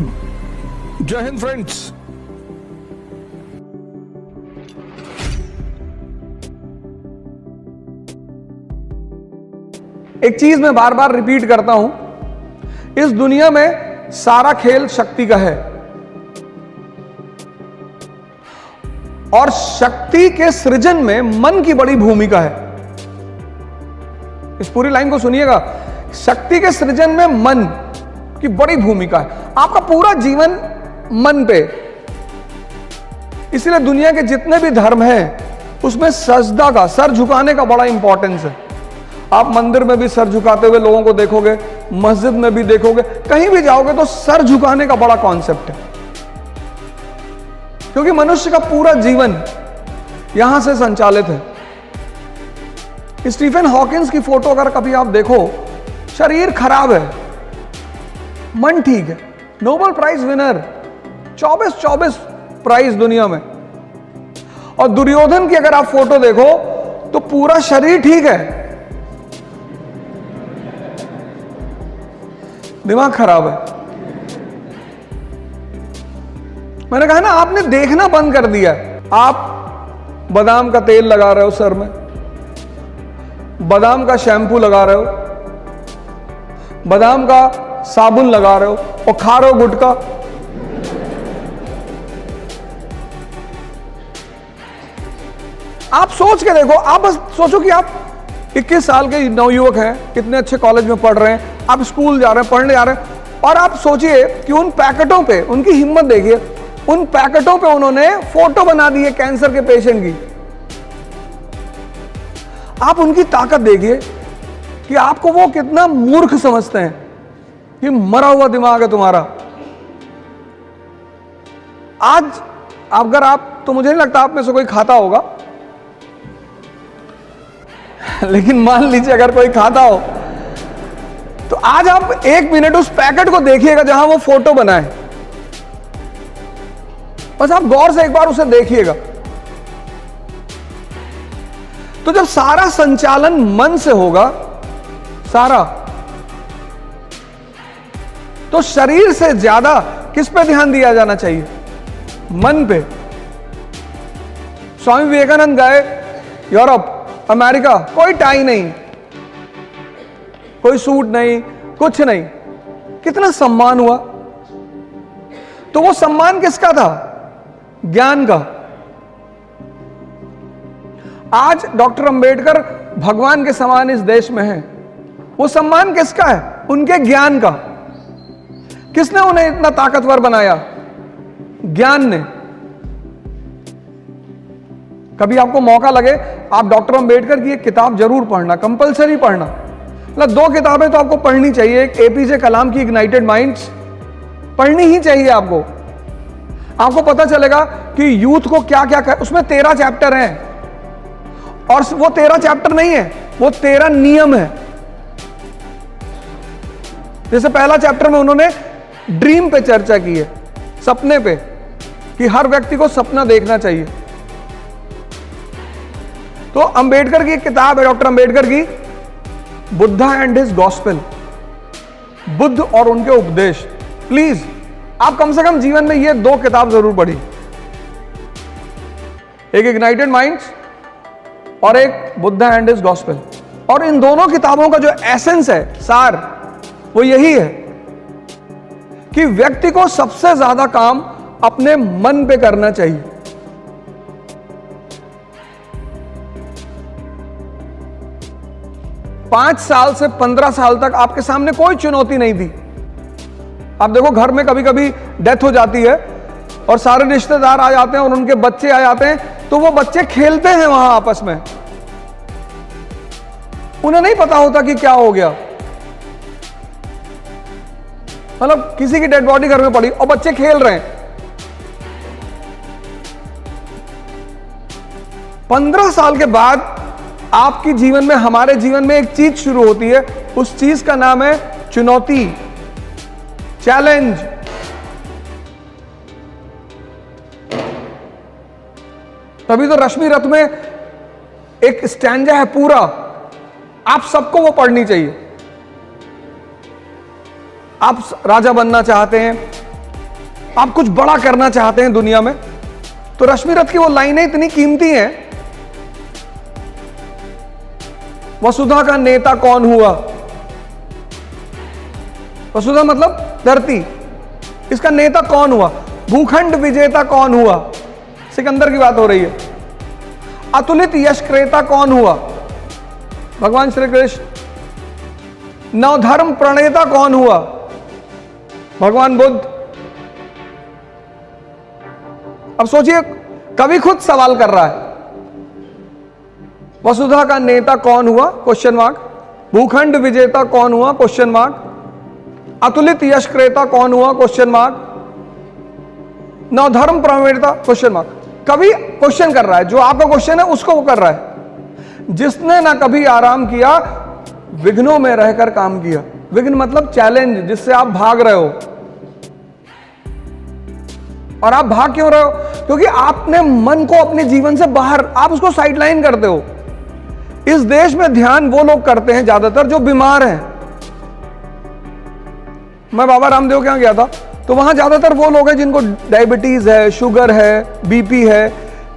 जय हिंद फ्रेंड्स। एक चीज मैं बार बार रिपीट करता हूं, इस दुनिया में सारा खेल शक्ति का है और शक्ति के सृजन में मन की बड़ी भूमिका है। इस पूरी लाइन को सुनिएगा, शक्ति के सृजन में मन की बड़ी भूमिका है। आपका पूरा जीवन मन पे, इसलिए दुनिया के जितने भी धर्म हैं उसमें सजदा का, सर झुकाने का बड़ा इंपॉर्टेंस है। आप मंदिर में भी सर झुकाते हुए लोगों को देखोगे, मस्जिद में भी देखोगे, कहीं भी जाओगे तो सर झुकाने का बड़ा कॉन्सेप्ट है, क्योंकि मनुष्य का पूरा जीवन यहां से संचालित है। स्टीफन हॉकिंस की फोटो अगर कभी आप देखो, शरीर खराब है, मन ठीक है, नोबेल प्राइज विनर, 24 प्राइज दुनिया में। और दुर्योधन की अगर आप फोटो देखो तो पूरा शरीर ठीक है, दिमाग खराब है। मैंने कहा ना, आपने देखना बंद कर दिया। आप बादाम का तेल लगा रहे हो सर में, बादाम का शैम्पू लगा रहे हो, बादाम का साबुन लगा रहे हो और खा रहे हो गुटखा। आप सोच के देखो, आप बस सोचो कि आप 21 साल के नवयुवक हैं, कितने अच्छे कॉलेज में पढ़ रहे हैं, आप स्कूल जा रहे हैं, पढ़ने जा रहे हैं, और आप सोचिए कि उन पैकेटों पे, उनकी हिम्मत देखिए, उन पैकेटों पे उन्होंने फोटो बना दी है कैंसर के पेशेंट की। आप उनकी ताकत देखिए कि आपको वो कितना मूर्ख समझते हैं कि मरा हुआ दिमाग है तुम्हारा। आज अगर आप, तो मुझे नहीं लगता आप में से कोई खाता होगा, लेकिन मान लीजिए अगर कोई खाता हो तो आज आप 1 मिनट उस पैकेट को देखिएगा जहां वो फोटो बना है। बस आप गौर से एक बार उसे देखिएगा। तो जब सारा संचालन मन से होगा, सारा, तो शरीर से ज्यादा किस पे ध्यान दिया जाना चाहिए? मन पे। स्वामी विवेकानंद गए यूरोप, अमेरिका, कोई टाई नहीं, कोई सूट नहीं, कुछ नहीं, कितना सम्मान हुआ। तो वो सम्मान किसका था? ज्ञान का। आज डॉक्टर अंबेडकर भगवान के समान इस देश में हैं, वो सम्मान किसका है? उनके ज्ञान का। किसने उन्हें इतना ताकतवर बनाया? ज्ञान ने। कभी आपको मौका लगे, आप डॉक्टर अंबेडकर की एक किताब जरूर पढ़ना, कंपलसरी पढ़ना। मतलब 2 किताबें तो आपको पढ़नी चाहिए। एक एपीजे कलाम की इग्नाइटेड माइंड्स पढ़नी ही चाहिए आपको। आपको पता चलेगा कि यूथ को क्या क्या कर, उसमें 13 चैप्टर हैं, और वो 13 चैप्टर नहीं है, वो 13 नियम है। जैसे पहला चैप्टर में उन्होंने ड्रीम पे चर्चा की है, सपने पे, कि हर व्यक्ति को सपना देखना चाहिए। तो अंबेडकर की एक किताब है, डॉक्टर अंबेडकर की, Buddha and his gospel, Buddha और उनके उपदेश। प्लीज आप कम से कम जीवन में ये 2 किताब जरूर पढ़ी, एक इग्नाइटेड माइंड्स और एक बुद्धा एंड हिज गॉस्पेल। और इन दोनों किताबों का जो एसेंस है, सार, वो यही है कि व्यक्ति को सबसे ज्यादा काम अपने मन पे करना चाहिए। पांच साल से 15 साल तक आपके सामने कोई चुनौती नहीं थी। आप देखो, घर में कभी कभी डेथ हो जाती है और सारे रिश्तेदार आ जाते हैं और उनके बच्चे आ जाते हैं, तो वो बच्चे खेलते हैं वहां आपस में, उन्हें नहीं पता होता कि क्या हो गया। मतलब किसी की डेड बॉडी घर में पड़ी और बच्चे खेल रहे हैं। 15 साल के बाद आपके जीवन में, हमारे जीवन में एक चीज शुरू होती है, उस चीज का नाम है चुनौती, चैलेंज। तभी तो रश्मि रथ में एक स्टैंजा है पूरा, आप सबको वो पढ़नी चाहिए। आप राजा बनना चाहते हैं, आप कुछ बड़ा करना चाहते हैं दुनिया में, तो रश्मि रथ की वो लाइनें इतनी कीमती हैं। वसुधा का नेता कौन हुआ? वसुधा मतलब धरती, इसका नेता कौन हुआ? भूखंड विजेता कौन हुआ? सिकंदर की बात हो रही है। अतुलित यश क्रेता कौन हुआ? भगवान श्री कृष्ण। नवधर्म प्रणेता कौन हुआ? भगवान बुद्ध। अब सोचिए, कवि खुद सवाल कर रहा है, वसुधा का नेता कौन हुआ? Question mark. भूखंड विजेता कौन हुआ? Question mark. अतुलित यश क्रेता कौन हुआ? Question mark. नवधर्म प्रणेता? Question mark. कवि क्वेश्चन कर रहा है, जो आपका क्वेश्चन है उसको वो कर रहा है। जिसने ना कभी आराम किया, विघ्नों में रहकर काम किया। विघ्न मतलब चैलेंज, जिससे आप भाग रहे हो। और आप भाग क्यों रहे हो? क्योंकि आपने मन को अपने जीवन से बाहर, आप उसको साइडलाइन करते हो। इस देश में ध्यान वो लोग करते हैं ज्यादातर जो बीमार हैं। मैं बाबा रामदेव के यहां गया था, तो वहां ज्यादातर वो लोग हैं जिनको डायबिटीज है, शुगर है, बीपी है।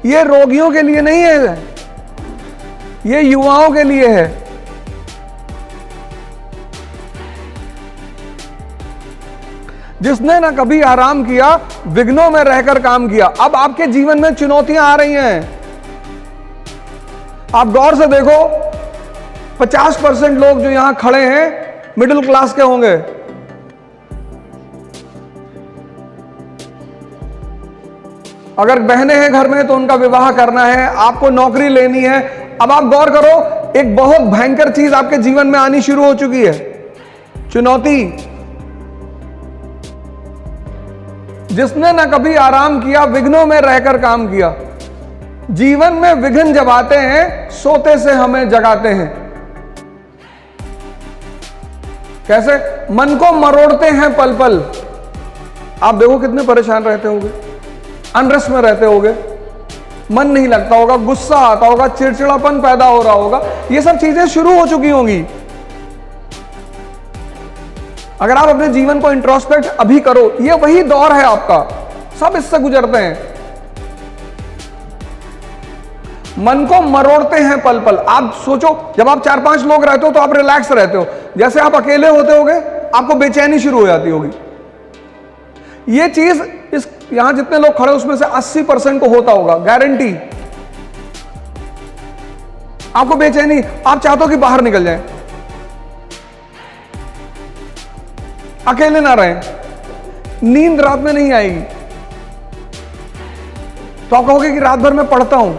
ये रोगियों के लिए नहीं है, ये युवाओं के लिए है। जिसने ना कभी आराम किया, विघ्नों में रहकर काम किया। अब आपके जीवन में चुनौतियां आ रही हैं, आप गौर से देखो। 50% लोग जो यहां खड़े हैं मिडिल क्लास के होंगे। अगर बहनें हैं घर में तो उनका विवाह करना है, आपको नौकरी लेनी है। अब आप गौर करो, एक बहुत भयंकर चीज आपके जीवन में आनी शुरू हो चुकी है, चुनौती। जिसने ना कभी आराम किया, विघ्नों में रहकर काम किया। जीवन में विघ्न जब आते हैं, सोते से हमें जगाते हैं। कैसे? मन को मरोड़ते हैं पल पल। आप देखो कितने परेशान रहते होंगे, अनरेस्ट में रहते होगे, मन नहीं लगता होगा, गुस्सा आता होगा, चिड़चिड़ापन पैदा हो रहा होगा। ये सब चीजें शुरू हो चुकी होंगी। अगर आप अपने जीवन को इंट्रोस्पेक्ट अभी करो, ये वही दौर है आपका, सब इससे गुजरते हैं। मन को मरोड़ते हैं पल पल। आप सोचो, जब आप 4-5 लोग रहते हो तो आप रिलैक्स रहते हो। जैसे आप अकेले होते होगे, आपको बेचैनी शुरू हो जाती होगी। ये चीज इस यहां जितने लोग खड़े उसमें से 80% को होता होगा, गारंटी। आपको बेचैनी, आप चाहते हो कि बाहर निकल जाए, अकेले ना रहें, नींद रात में नहीं आएगी, तो आप कहोगे कि रात भर मैं पढ़ता हूं।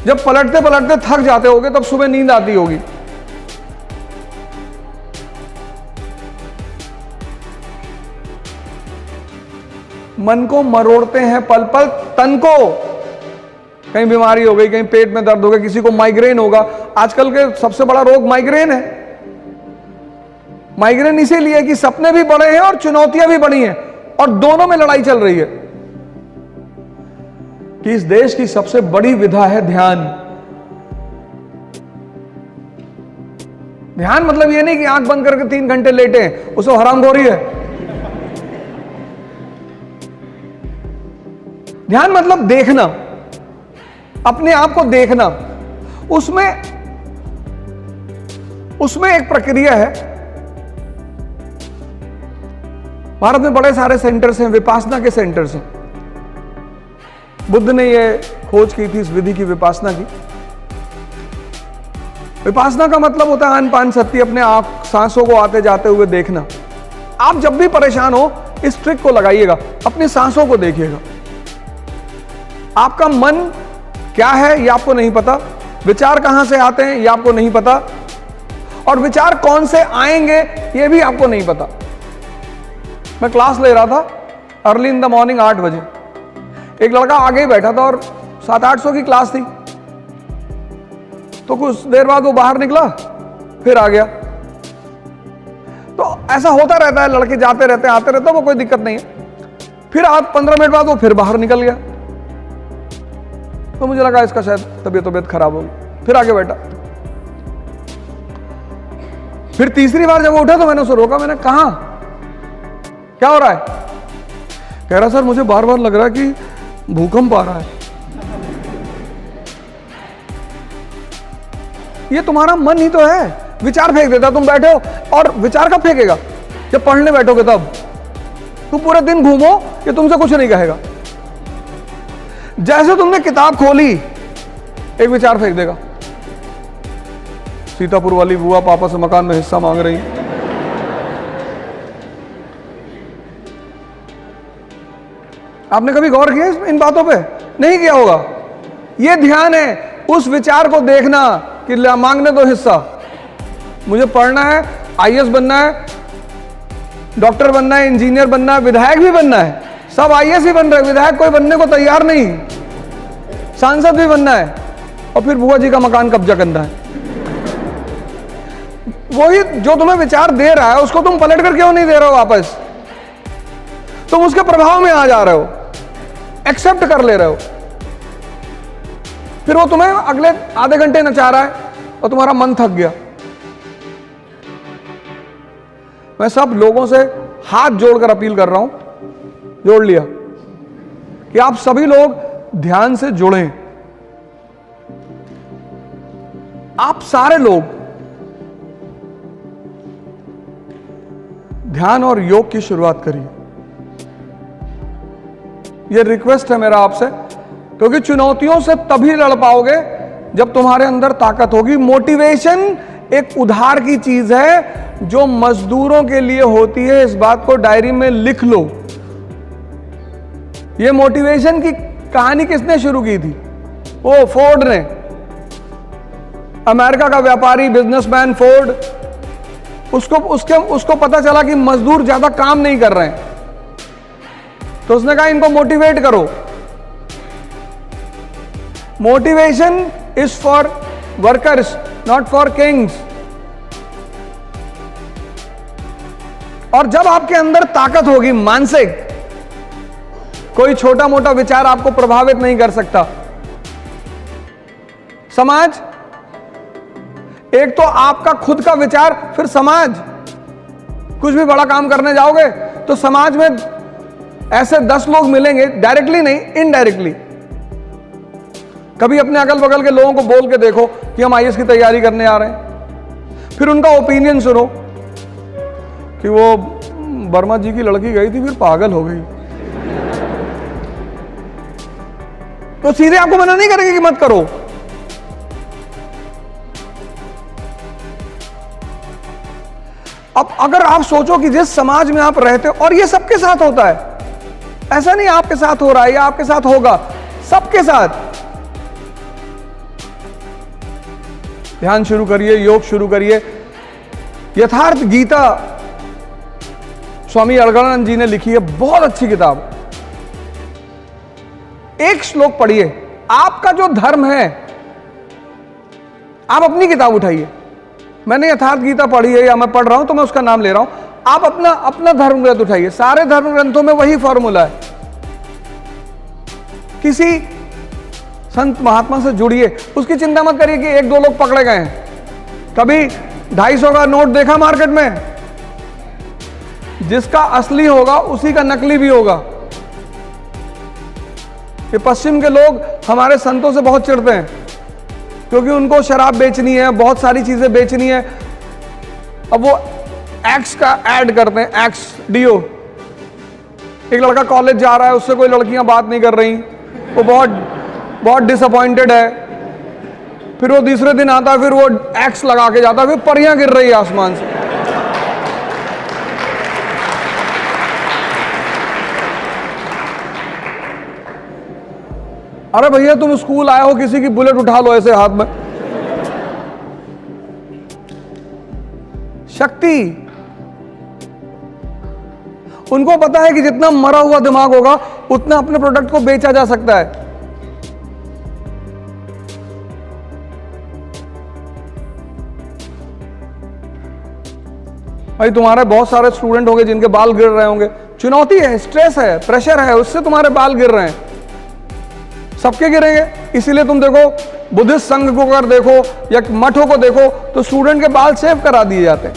जब पलटते पलटते थक जाते होगे, तब सुबह नींद आती होगी। मन को मरोड़ते हैं पल पल, तन को कहीं बीमारी हो गई, कहीं पेट में दर्द हो गया, किसी को माइग्रेन होगा। आजकल के सबसे बड़ा रोग माइग्रेन है। माइग्रेन इसीलिए कि सपने भी बड़े हैं और चुनौतियां भी बड़ी हैं, और दोनों में लड़ाई चल रही है। कि इस देश की सबसे बड़ी विधा है ध्यान। ध्यान मतलब ये नहीं कि आंख बंद करके 3 घंटे लेटे, उसको हरामखोरी है। ध्यान मतलब देखना, अपने आप को देखना। उसमें एक प्रक्रिया है। भारत में बड़े सारे सेंटर्स हैं, विपासना के सेंटर्स हैं। बुद्ध ने यह खोज की थी, इस विधि की, विपासना की। विपासना का मतलब होता है आन-पान सत्य, अपने आप सांसों को आते जाते हुए देखना। आप जब भी परेशान हो, इस ट्रिक को लगाइएगा, अपनी सांसों को देखिएगा। आपका मन क्या है, यह आपको नहीं पता। विचार कहां से आते हैं, यह आपको नहीं पता। और विचार कौन से आएंगे, यह भी आपको नहीं पता। मैं क्लास ले रहा था अर्ली इन द मॉर्निंग 8 बजे। एक लड़का आगे ही बैठा था और 700-800 की क्लास थी। तो कुछ देर बाद वो बाहर निकला, फिर आ गया। तो ऐसा होता रहता है, लड़के जाते रहते हैं, आते रहते हैं, वो कोई दिक्कत नहीं है। फिर आप 15 मिनट बाद वो फिर बाहर निकल गया। तो मुझे लगा इसका शायद तबीयत खराब होगी, फिर आगे बैठा। फिर तीसरी बार जब वो उठा तो मैंने उसे रोका, मैंने कहा क्या हो रहा है? कह रहा सर मुझे बार बार लग रहा है कि भूकंप आ रहा है। ये तुम्हारा मन ही तो है, विचार फेंक देता। तुम बैठे हो और विचार कब फेंकेगा? जब पढ़ने बैठोगे तब। तुम पूरे दिन घूमो, ये तुमसे कुछ नहीं कहेगा। जैसे तुमने किताब खोली, एक विचार फेंक देगा। सीतापुर वाली बुआ पापा से मकान में हिस्सा मांग रही। आपने कभी गौर किया इन बातों पे? नहीं किया होगा। यह ध्यान है उस विचार को देखना कि मांगने दो हिस्सा। मुझे पढ़ना है, आईएएस बनना है, डॉक्टर बनना है, इंजीनियर बनना है, विधायक भी बनना है। सब आईएएस ही बन रहे, विधायक कोई बनने को तैयार नहीं, सांसद भी बनना है, और फिर बुआ जी का मकान कब्जा करना है। वही जो तुम्हें विचार दे रहा है उसको तुम पलट कर क्यों नहीं दे रहे हो वापस? तुम उसके प्रभाव में आ जा रहे हो, एक्सेप्ट कर ले रहे हो। फिर वो तुम्हें अगले आधे घंटे नचा रहा है और तुम्हारा मन थक गया। मैं सब लोगों से हाथ जोड़कर अपील कर रहा हूं, जोड़ लिया, कि आप सभी लोग ध्यान से जुड़ें। आप सारे लोग ध्यान और योग की शुरुआत करिए। यह रिक्वेस्ट है मेरा आपसे, क्योंकि चुनौतियों से तभी लड़ पाओगे जब तुम्हारे अंदर ताकत होगी। मोटिवेशन एक उधार की चीज है जो मजदूरों के लिए होती है। इस बात को डायरी में लिख लो। यह मोटिवेशन की कहानी किसने शुरू की थी? वो फोर्ड ने। अमेरिका का व्यापारी बिजनेसमैन फोर्ड, उसको पता चला कि मजदूर ज्यादा काम नहीं कर रहे हैं, तो उसने कहा इनको मोटिवेट करो। Motivation is for workers, not for Kings. और जब आपके अंदर ताकत होगी मानसिक, कोई छोटा मोटा विचार आपको प्रभावित नहीं कर सकता। समाज, एक तो आपका खुद का विचार, फिर समाज। कुछ भी बड़ा काम करने जाओगे तो समाज में ऐसे 10 लोग मिलेंगे, डायरेक्टली नहीं इनडायरेक्टली। कभी अपने अगल बगल के लोगों को बोल के देखो कि हम आईएएस की तैयारी करने आ रहे हैं, फिर उनका ओपिनियन सुनो कि वो वर्मा जी की लड़की गई थी फिर पागल हो गई, तो सीधे आपको मना नहीं करेंगे कि मत करो। अब अगर आप सोचो कि जिस समाज में आप रहते हो, और ये सबके साथ होता है, ऐसा नहीं आपके साथ हो रहा है या आपके साथ होगा, सबके साथ। ध्यान शुरू करिए, योग शुरू करिए। यथार्थ गीता स्वामी अड़गड़ानंद जी ने लिखी है, बहुत अच्छी किताब। एक श्लोक पढ़िए। आपका जो धर्म है, आप अपनी किताब उठाइए। मैंने यथार्थ गीता पढ़ी है या मैं पढ़ रहा हूं तो मैं उसका नाम ले रहा हूं। आप अपना धर्म ग्रंथ उठाइए। सारे धर्म ग्रंथों में वही फॉर्मूला है। किसी संत महात्मा से जुड़िए, उसकी चिंता मत करिए कि 1-2 लोग पकड़े गए हैं। कभी 250 का नोट देखा मार्केट में? जिसका असली होगा उसी का नकली भी होगा। ये पश्चिम के लोग हमारे संतों से बहुत चिढ़ते हैं क्योंकि उनको शराब बेचनी है, बहुत सारी चीजें बेचनी है। अब वो एक्स का ऐड करते हैं, एक्स डीओ। एक लड़का कॉलेज जा रहा है, उससे कोई लड़कियां बात नहीं कर रही, वो बहुत डिसअपॉइंटेड है। फिर वो तीसरे दिन आता है, फिर वो एक्स लगा के जाता है, फिर परियां गिर रही है आसमान से। अरे भैया तुम स्कूल आए हो, किसी की बुलेट उठा लो ऐसे हाथ में। शक्ति, उनको पता है कि जितना मरा हुआ दिमाग होगा उतना अपने प्रोडक्ट को बेचा जा सकता है। भाई तुम्हारे बहुत सारे स्टूडेंट होंगे जिनके बाल गिर रहे होंगे। चुनौती है, स्ट्रेस है, प्रेशर है, उससे तुम्हारे बाल गिर रहे हैं। सबके गिरेंगे। इसीलिए तुम देखो बुद्धिस्ट संघ को अगर देखो या मठों को देखो तो स्टूडेंट के बाल सेव करा दिए जाते हैं।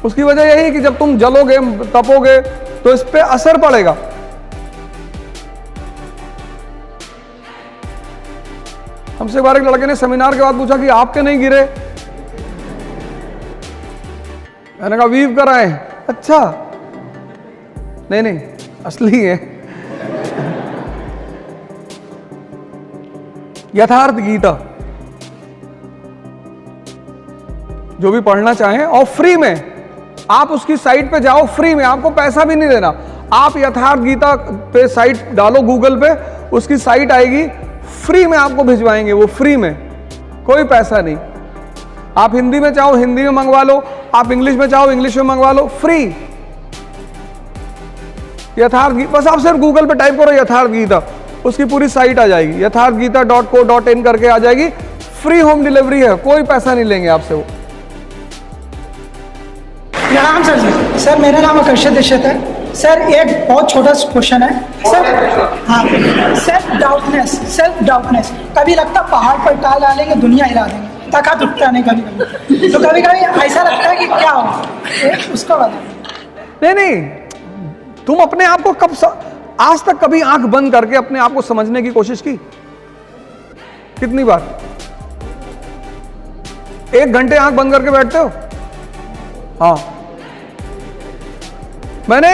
उसकी वजह यही कि जब तुम जलोगे, तपोगे तो इस पे असर पड़ेगा। हमसे बार एक लड़के ने सेमिनार के बाद पूछा कि आपके नहीं गिरे? मैंने कहा वीव कराए। अच्छा, नहीं नहीं असली है। यथार्थ गीता जो भी पढ़ना चाहें, और फ्री में, आप उसकी साइट पे जाओ, फ्री में, आपको पैसा भी नहीं देना। आप यथार्थ गीता पे साइट डालो गूगल पे, उसकी साइट आएगी, फ्री में आपको भिजवाएंगे, वो फ्री में, कोई पैसा नहीं। आप हिंदी में चाहो हिंदी में मंगवा लो, आप इंग्लिश में चाहो इंग्लिश में मंगवा लो, फ्री। यथार्थ गीता, बस आप सिर्फ गूगल पे टाइप करो यथार्थ गीता, उसकी पूरी साइट आ जाएगी, यथार्थगीता.co.in करके आ जाएगी। फ्री होम डिलीवरी है, कोई पैसा नहीं लेंगे आपसे वो। प्रणाम सर जी। सर मेरा नाम आकर्षित दीक्षित है। सर एक बहुत छोटा क्वेश्चन है सर। हाँ, सेल्फ डाउटनेस कभी लगता पहाड़ पर टाल डालेंगे दुनिया हिला देंगे, ताकत उठता नहीं कभी कभी, तो कभी कभी ऐसा लगता है कि क्या हो, उसको बता। नहीं, तुम अपने आप को आज तक कभी आंख बंद करके अपने आप को समझने की कोशिश की? कितनी बार? 1 घंटे आंख बंद करके बैठते हो? हाँ, मैंने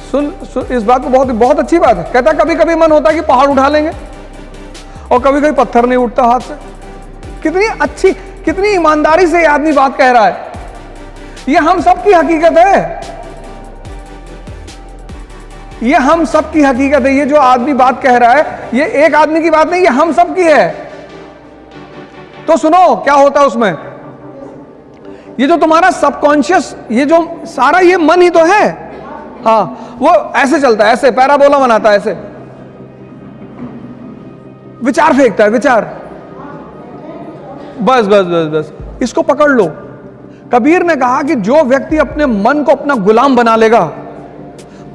सुन इस बात को, बहुत अच्छी बात है। कहता कभी कभी मन होता है कि पहाड़ उठा लेंगे, और कभी कभी पत्थर नहीं उठता हाथ से। कितनी अच्छी, कितनी ईमानदारी से ये आदमी बात कह रहा है। ये हम सबकी हकीकत है, ये हम सबकी हकीकत है। ये जो आदमी बात कह रहा है, ये एक आदमी की बात नहीं, ये हम सबकी है। तो सुनो क्या होता है उसमें। ये जो तुम्हारा सबकॉन्शियस, ये जो सारा ये मन ही तो है। हाँ, वो ऐसे चलता है, ऐसे पैराबोला बनाता है, ऐसे विचार फेंकता है, विचार। बस बस बस बस, इसको पकड़ लो। कबीर ने कहा कि जो व्यक्ति अपने मन को अपना गुलाम बना लेगा,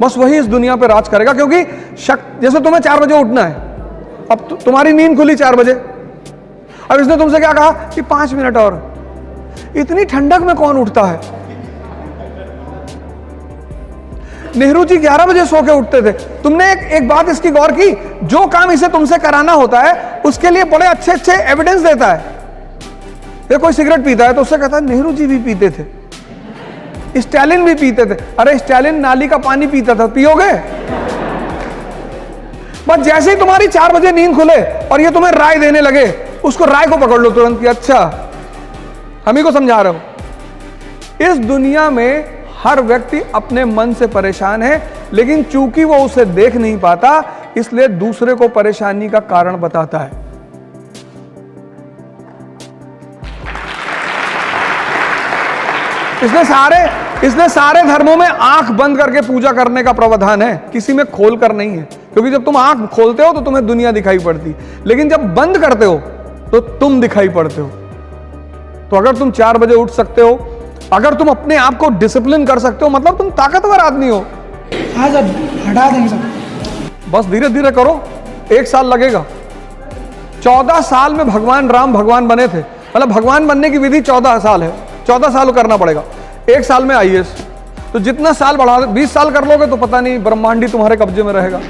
बस वही इस दुनिया पे राज करेगा। क्योंकि जैसे तुम्हें 4 बजे उठना है, अब तुम्हारी नींद खुली 4 बजे, अब इसने तुमसे क्या कहा कि 5 मिनट और। इतनी ठंडक में कौन उठता है? नेहरू जी 11 बजे सो के उठते थे। तुमने एक बात इसकी गौर की, जो काम इसे तुमसे कराना होता है उसके लिए बड़े अच्छे अच्छे एविडेंस देता है। ये कोई सिगरेट पीता है तो उससे कहता है नेहरू जी भी पीते थे, स्टालिन भी पीते थे। अरे स्टालिन नाली का पानी पीता था, पियोगे? बस जैसे ही तुम्हारी 4 बजे नींद खुले और ये तुम्हें राय देने लगे, उसको राय को पकड़ लो तुरंत कि अच्छा हम ही को समझा रहे हो। इस दुनिया में हर व्यक्ति अपने मन से परेशान है, लेकिन चूंकि वो उसे देख नहीं पाता, इसलिए दूसरे को परेशानी का कारण बताता है। इसलिए सारे धर्मों में आंख बंद करके पूजा करने का प्रावधान है, किसी में खोल कर नहीं है। क्योंकि जब तुम आंख खोलते हो तो तुम्हें दुनिया दिखाई पड़ती, लेकिन जब बंद करते हो तो तुम दिखाई पड़ते हो। तो अगर तुम 4 बजे उठ सकते हो, अगर तुम अपने आप को डिसिप्लिन कर सकते हो, मतलब तुम ताकतवर आदमी हो। हाँ सर, हटा देंगे सर। बस धीरे धीरे करो, 1 साल लगेगा। 14 साल में भगवान राम भगवान बने थे, मतलब भगवान बनने की विधि 14 साल है। 14 साल करना पड़ेगा। 1 साल में IAS, तो जितना साल बढ़ा, 20 साल कर लोगे तो पता नहीं ब्रह्मांड ही तुम्हारे कब्जे में रहेगा।